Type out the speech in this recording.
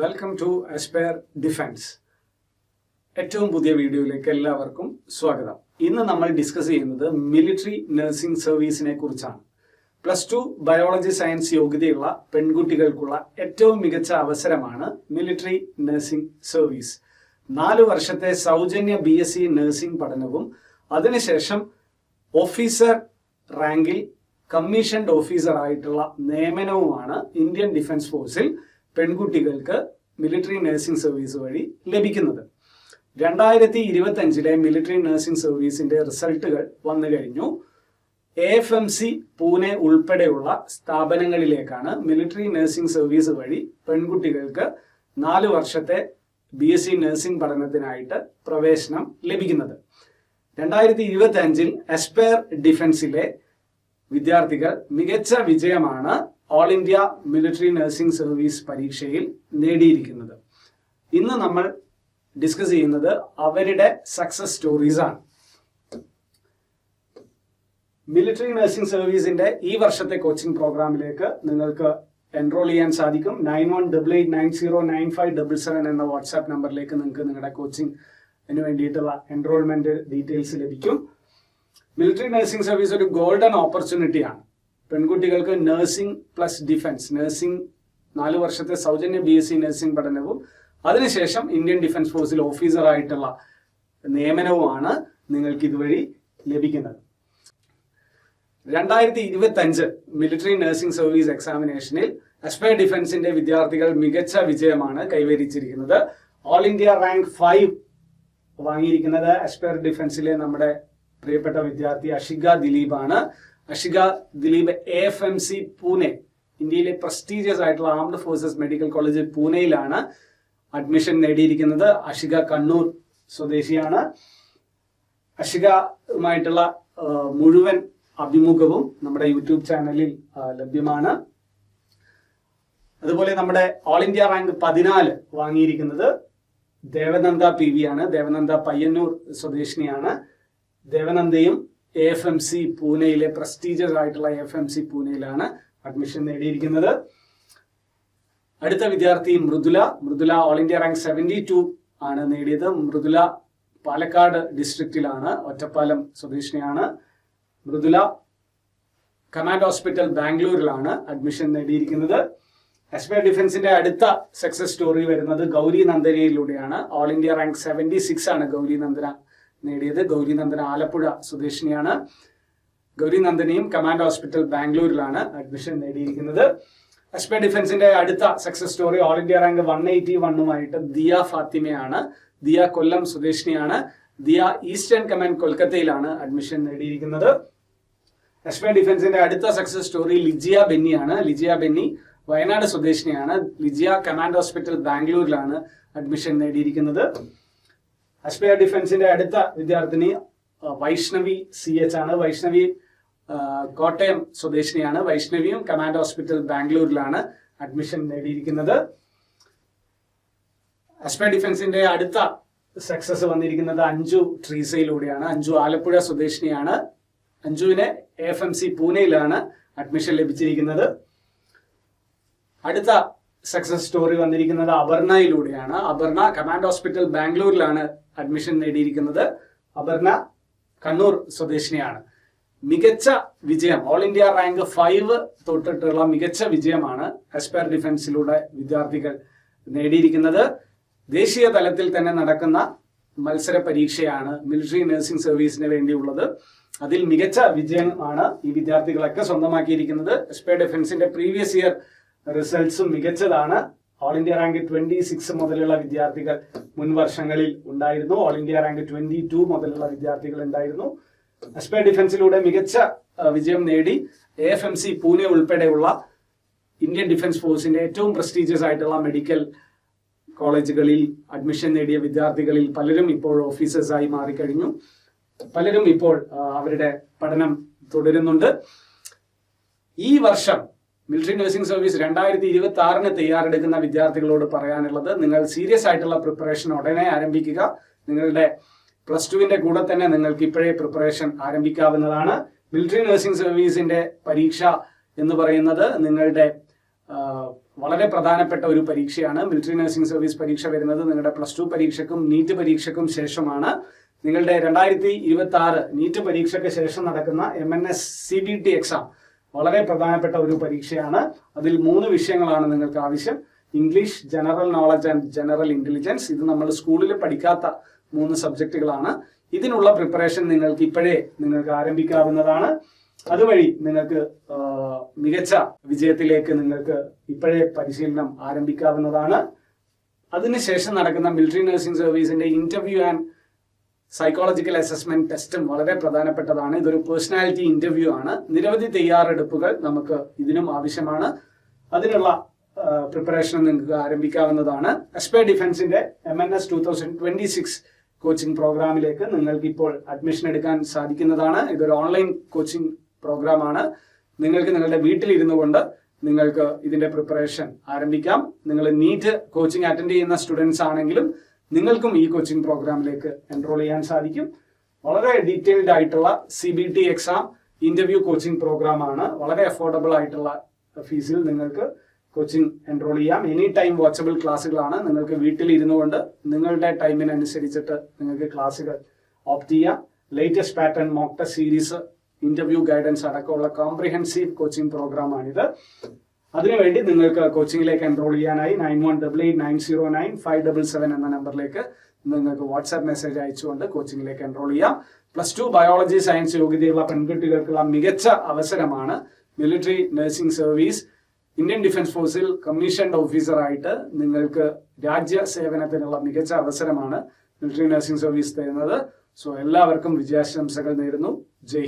Welcome to aspire defence. ഏറ്റവും പുതിയ വീഡിയോയിലേക്ക് എല്ലാവർക്കും സ്വാഗതം. ഇന്ന് നമ്മൾ ഡിസ്കസ് ചെയ്യുന്നത് മിലിറ്ററി നഴ്സിംഗ് സർവീസിനെ കുറിച്ചാണ്. +2 ബയോളജി സയൻസ് യോഗ്യതയുള്ള പെൺകുട്ടികൾക്കുള്ള ഏറ്റവും മികച്ച അവസരമാണ് മിലിറ്ററി നഴ്സിംഗ് സർവീസ്. 4 വർഷത്തെ സൗജന്യ BSc നഴ്സിംഗ് പഠനവും അതിനുശേഷം ഓഫീസർ റാങ്കിൽ കമ്മീഷൻഡ് ഓഫീസർ ആയിട്ടുള്ള നിയമനവുമാണ് ഇന്ത്യൻ ഡിഫൻസ് ഫോഴ്സിൽ പെൺകുട്ടികൾക്ക് മിലിറ്ററി നഴ്സിംഗ് സർവീസ് വഴി ലഭിക്കുന്നത്. 2025 മിലിറ്ററി നഴ്സിംഗ് സർവീസിന്റെ റിസൾട്ടുകൾ വന്നു കഴിഞ്ഞു. AFMC പൂനെ ഉൾപ്പെടെയുള്ള സ്ഥാപനങ്ങളിലേക്കാണ് മിലിറ്ററി നഴ്സിംഗ് സർവീസ് വഴി പെൺകുട്ടികൾക്ക് 4 വർഷത്തെ BSc നഴ്സിംഗ് പഠനത്തിനായിട്ട് പ്രവേശനം ലഭിക്കുന്നത്. 2025 അസ്പയർ ഡിഫൻസിലെ വിദ്യാർത്ഥികൾ മികച്ച വിജയമാണ് all India military nursing service പരീക്ഷയിൽ നേടിയിരിക്കുന്നത്. ഇന്ന് നമ്മൾ ഡിസ്കസ് ചെയ്യുന്നത് അവരുടെ സക്സസ് സ്റ്റോറീസ് ആണ്. മിലിറ്ററി നഴ്സിംഗ് സർവീസിന്റെ ഈ വർഷത്തെ കോച്ചിങ് പ്രോഗ്രാമിലേക്ക് നിങ്ങൾക്ക് എൻറോൾ ചെയ്യാൻ സാധിക്കും. 9188909577 എന്ന വാട്സാപ്പ് നമ്പറിലേക്ക് നിങ്ങൾക്ക് നിങ്ങളുടെ കോച്ചിങ്ങിന് വേണ്ടിയിട്ടുള്ള എൻറോൾമെന്റ് ഡീറ്റെയിൽസ് ലഭിക്കും. മിലിറ്ററി നഴ്സിംഗ് സർവീസ് ഒരു ഗോൾഡൻ ഓപ്പർച്യൂണിറ്റിയാണ്. പെൺകുട്ടികൾക്ക് നഴ്സിംഗ് പ്ലസ് ഡിഫൻസ്, നഴ്സിംഗ് 4 വർഷത്തെ സൗജന്യ BSc നഴ്സിംഗ് പഠനവും അതിനുശേഷം ഇന്ത്യൻ ഡിഫൻസ് ഫോഴ്സിൽ ഓഫീസറായിട്ടുള്ള നിയമനവുമാണ് നിങ്ങൾക്ക് ഇതുവഴി ലഭിക്കുന്നത്. 2025 മിലിറ്ററി നഴ്സിംഗ് സർവീസ് എക്സാമിനേഷനിൽ അസ്പയർ ഡിഫൻസിന്റെ വിദ്യാർത്ഥികൾ മികച്ച വിജയമാണ് കൈവരിച്ചിരിക്കുന്നത്. ഓൾ ഇന്ത്യ റാങ്ക് 5 വാങ്ങിയിരിക്കുന്നത് അസ്പയർ ഡിഫൻസിലെ നമ്മുടെ പ്രിയപ്പെട്ട വിദ്യാർത്ഥി അഷിക ദിലീപ് ആണ്. അഷിക ദിലീപ് AFMC പൂനെ, ഇന്ത്യയിലെ പ്രസ്റ്റീജിയസ് ആയിട്ടുള്ള ആംഡ് ഫോഴ്സസ് മെഡിക്കൽ കോളേജ് പൂനെയിലാണ് അഡ്മിഷൻ നേടിയിരിക്കുന്നത്. അഷിക കണ്ണൂർ സ്വദേശിയാണ്. അഷികയുമായിട്ടുള്ള മുഴുവൻ അഭിമുഖവും നമ്മുടെ യൂട്യൂബ് ചാനലിൽ ലഭ്യമാണ്. അതുപോലെ നമ്മുടെ ഓൾ ഇന്ത്യ റാങ്ക് 14 വാങ്ങിയിരിക്കുന്നത് ദേവനന്ദ PV ആണ്. ദേവനന്ദ പയ്യന്നൂർ സ്വദേശിനിയാണ്. ദേവനന്ദയും AFMC പൂനെയിലെ പ്രസ്റ്റീജിയസ് ആയിട്ടുള്ള AFMC പൂനെയിലാണ് അഡ്മിഷൻ നേടിയിരിക്കുന്നത്. അടുത്ത വിദ്യാർത്ഥി മൃദുല ഓൾ ഇന്ത്യ റാങ്ക് 72 ആണ് നേടിയത്. മൃദുല പാലക്കാട് ഡിസ്ട്രിക്റ്റിലാണ്, ഒറ്റപ്പാലം സ്വദേശിനിയാണ്. മൃദുല കമാൻഡ് ഹോസ്പിറ്റൽ ബാംഗ്ലൂരിലാണ് അഡ്മിഷൻ നേടിയിരിക്കുന്നത്. അസ്പയർ ഡിഫൻസിന്റെ അടുത്ത സക്സസ് സ്റ്റോറി വരുന്നത് ഗൗരി നന്ദനയിലൂടെയാണ്. ഓൾ ഇന്ത്യ റാങ്ക് 76 ആണ് ഗൗരി നന്ദന നേടിയത്. ഗൗരി നന്ദന ആലപ്പുഴ സ്വദേശിനിയാണ്. ഗൗരി നന്ദനയും കമാൻഡ് ഹോസ്പിറ്റൽ ബാംഗ്ലൂരിലാണ് അഡ്മിഷൻ നേടിയിരിക്കുന്നത്. അസ്പയർ ഡിഫൻസിന്റെ അടുത്ത success story all India rank 181 Diya ഫാത്തിമയാണ്. ദിയ കൊല്ലം സ്വദേശിനിയാണ്. ദിയ ഈസ്റ്റേൺ കമാൻഡ് കൊൽക്കത്തയിലാണ് അഡ്മിഷൻ നേടിയിരിക്കുന്നത്. അസ്പയർ ഡിഫൻസിന്റെ അടുത്ത സക്സസ് സ്റ്റോറി ലിജിയ ബെന്നിയാണ്. ലിജിയ ബെന്നി വയനാട് സ്വദേശിനിയാണ്. ലിജിയ കമാൻഡ് ഹോസ്പിറ്റൽ ബാംഗ്ലൂരിലാണ് അഡ്മിഷൻ നേടിയിരിക്കുന്നത്. അസ്പയർ ഡിഫൻസിന്റെ അടുത്ത വിദ്യാർത്ഥിനി വൈഷ്ണവി CH ആണ്. വൈഷ്ണവി കോട്ടയം സ്വദേശിനിയാണ്. വൈഷ്ണവിയും കമാൻഡ് ഹോസ്പിറ്റൽ ബാംഗ്ലൂരിലാണ് അഡ്മിഷൻ നേടിയിരിക്കുന്നത്. അസ്പയർ ഡിഫൻസിന്റെ അടുത്ത സക്സസ് വന്നിരിക്കുന്നത് അഞ്ജു ട്രീസയിലൂടെയാണ്. അഞ്ജു ആലപ്പുഴ സ്വദേശിനിയാണ്. അഞ്ജുവിന് AFMC പൂനെയിലാണ് അഡ്മിഷൻ ലഭിച്ചിരിക്കുന്നത്. അടുത്ത സക്സസ് സ്റ്റോറി വന്നിരിക്കുന്നത് അപർണയിലൂടെയാണ്. അപർണ കമാൻഡ് ഹോസ്പിറ്റൽ ബാംഗ്ലൂരിലാണ് അഡ്മിഷൻ നേടിയിരിക്കുന്നത്. അപർണ കണ്ണൂർ സ്വദേശിനിയാണ്. മികച്ച വിജയം, ഓൾ ഇന്ത്യ റാങ്ക് 5 തൊട്ടിട്ടുള്ള മികച്ച വിജയമാണ് അസ്പയർ ഡിഫൻസിലൂടെ വിദ്യാർത്ഥികൾ നേടിയിരിക്കുന്നത്. ദേശീയ തലത്തിൽ തന്നെ നടക്കുന്ന മത്സര പരീക്ഷയാണ് മിലിറ്ററി നഴ്സിംഗ് സർവീസിന് വേണ്ടിയുള്ളത്. അതിൽ മികച്ച വിജയമാണ് ഈ വിദ്യാർത്ഥികളൊക്കെ സ്വന്തമാക്കിയിരിക്കുന്നത്. അസ്പയർ ഡിഫൻസിന്റെ പ്രീവിയസ് ഇയർ റിസൾട്ട്സും മികച്ചതാണ്. ഓൾ ഇന്ത്യ റാങ്ക് 26 മുതലുള്ള വിദ്യാർത്ഥികൾ മുൻ വർഷങ്ങളിൽ ഉണ്ടായിരുന്നു. ഓൾ ഇന്ത്യ റാങ്ക് 22 മുതലുള്ള വിദ്യാർത്ഥികൾ ഉണ്ടായിരുന്നു. അസ്പയർ ഡിഫൻസിലൂടെ മികച്ച വിജയം നേടി AFMC പൂനെ ഉൾപ്പെടെയുള്ള ഇന്ത്യൻ ഡിഫൻസ് ഫോഴ്സിന്റെ ഏറ്റവും പ്രസ്റ്റീജിയസ് ആയിട്ടുള്ള മെഡിക്കൽ കോളേജുകളിൽ അഡ്മിഷൻ നേടിയ വിദ്യാർത്ഥികളിൽ പലരും ഇപ്പോൾ ഓഫീസേഴ്സായി മാറിക്കഴിഞ്ഞു. പലരും ഇപ്പോൾ അവരുടെ പഠനം തുടരുന്നുണ്ട്. ഈ വർഷം മിലിറ്ററി നഴ്സിംഗ് സർവീസ് 2026 തയ്യാറെടുക്കുന്ന വിദ്യാർത്ഥികളോട് പറയാനുള്ളത്, നിങ്ങൾ സീരിയസ് ആയിട്ടുള്ള പ്രിപ്പറേഷൻ ഉടനെ ആരംഭിക്കുക. നിങ്ങളുടെ +2 കൂടെ തന്നെ നിങ്ങൾക്ക് ഇപ്പോഴേ പ്രിപ്പറേഷൻ ആരംഭിക്കാവുന്നതാണ്. മിലിറ്ററി നഴ്സിംഗ് സർവീസിന്റെ പരീക്ഷ എന്ന് പറയുന്നത് നിങ്ങളുടെ വളരെ പ്രധാനപ്പെട്ട ഒരു പരീക്ഷയാണ്. മിലിറ്ററി നഴ്സിംഗ് സർവീസ് പരീക്ഷ വരുന്നത് നിങ്ങളുടെ +2 പരീക്ഷയ്ക്കും നീറ്റ് പരീക്ഷയ്ക്കും ശേഷമാണ്. നിങ്ങളുടെ 2026 നീറ്റ് പരീക്ഷയ്ക്ക് ശേഷം നടക്കുന്ന MNS CBT എക്സാം വളരെ പ്രധാനപ്പെട്ട ഒരു പരീക്ഷയാണ്. അതിൽ 3 വിഷയങ്ങളാണ് നിങ്ങൾക്ക് ആവശ്യം. English, general knowledge and general intelligence. ഇത് നമ്മൾ സ്കൂളിൽ പഠിക്കാത്ത 3 സബ്ജക്റ്റുകളാണ്. ഇതിനുള്ള പ്രിപ്പറേഷൻ നിങ്ങൾക്ക് ഇപ്പോഴേ ആരംഭിക്കാവുന്നതാണ്. അതുവഴി നിങ്ങൾക്ക് മികച്ച വിജയത്തിലേക്ക് നിങ്ങൾക്ക് ഇപ്പോഴേ പരിശീലനം ആരംഭിക്കാവുന്നതാണ്. അതിനുശേഷം നടക്കുന്ന മിലിറ്ററി നഴ്സിംഗ് സർവീസിന്റെ ഇന്റർവ്യൂ ആൻഡ് സൈക്കോളജിക്കൽ അസസ്മെന്റ് ടെസ്റ്റും വളരെ പ്രധാനപ്പെട്ടതാണ്. ഇതൊരു പേഴ്സണാലിറ്റി ഇന്റർവ്യൂ ആണ്. നിരവധി തയ്യാറെടുപ്പുകൾ നമുക്ക് ഇതിനും ആവശ്യമാണ്. അതിനുള്ള പ്രിപ്പറേഷൻ നിങ്ങൾക്ക് ആരംഭിക്കാവുന്നതാണ്. എസ്പേ ഡിഫൻസിന്റെ MNS 2026 കോച്ചിങ് പ്രോഗ്രാമിലേക്ക് നിങ്ങൾക്ക് ഇപ്പോൾ അഡ്മിഷൻ എടുക്കാൻ സാധിക്കുന്നതാണ്. ഇതൊരു ഓൺലൈൻ കോച്ചിങ് പ്രോഗ്രാമാണ്. നിങ്ങൾക്ക് നിങ്ങളുടെ വീട്ടിലിരുന്നു കൊണ്ട് നിങ്ങൾക്ക് ഇതിന്റെ പ്രിപ്പറേഷൻ ആരംഭിക്കാം. നിങ്ങൾ നീറ്റ് കോച്ചിങ് അറ്റൻഡ് ചെയ്യുന്ന സ്റ്റുഡൻസ് ആണെങ്കിലും നിങ്ങൾക്കും ഈ കോച്ചിങ് പ്രോഗ്രാമിലേക്ക് എൻറോൾ ചെയ്യാൻ സാധിക്കും. വളരെ ഡീറ്റെയിൽഡ് ആയിട്ടുള്ള CBT exam interview coaching programme ആണ്. വളരെ അഫോർഡബിൾ ആയിട്ടുള്ള ഫീസിൽ നിങ്ങൾക്ക് കോച്ചിങ് എൻറോൾ ചെയ്യാം. എനി ടൈം വാച്ചബിൾ ക്ലാസ്സുകളാണ്. നിങ്ങൾക്ക് വീട്ടിൽ ഇരുന്നു കൊണ്ട് നിങ്ങളുടെ ടൈമിനനുസരിച്ചിട്ട് നിങ്ങൾക്ക് ക്ലാസ്സുകൾ ഓപ്റ്റ് ചെയ്യാം. Latest pattern mock test series, interview guidance അടക്കമുള്ള കോംപ്രിഹെൻസീവ് കോച്ചിങ് പ്രോഗ്രാം ആണിത്. അതിനുവേണ്ടി നിങ്ങൾക്ക് കോച്ചിങ്ങിലേക്ക് എൻറോൾ ചെയ്യാനായി 9188909577 എന്ന നമ്പറിലേക്ക് നിങ്ങൾക്ക് വാട്സാപ്പ് മെസ്സേജ് അയച്ചുകൊണ്ട് കോച്ചിങ്ങിലേക്ക് എൻറോൾ ചെയ്യാം. +2 ബയോളജി സയൻസ് യോഗ്യതയുള്ള പെൺകുട്ടികൾക്കുള്ള മികച്ച അവസരമാണ്. Military nursing service Indian defence ഫോഴ്സിൽ കമ്മീഷൻഡ് ഓഫീസറായിട്ട് നിങ്ങൾക്ക് രാജ്യ സേവനത്തിനുള്ള മികച്ച അവസരമാണ് മിലിറ്ററി നഴ്സിംഗ് സർവീസ് തരുന്നത്. സോ എല്ലാവർക്കും വിജയാശംസകൾ നേരുന്നു. ജയ് ഹിന്ദ്.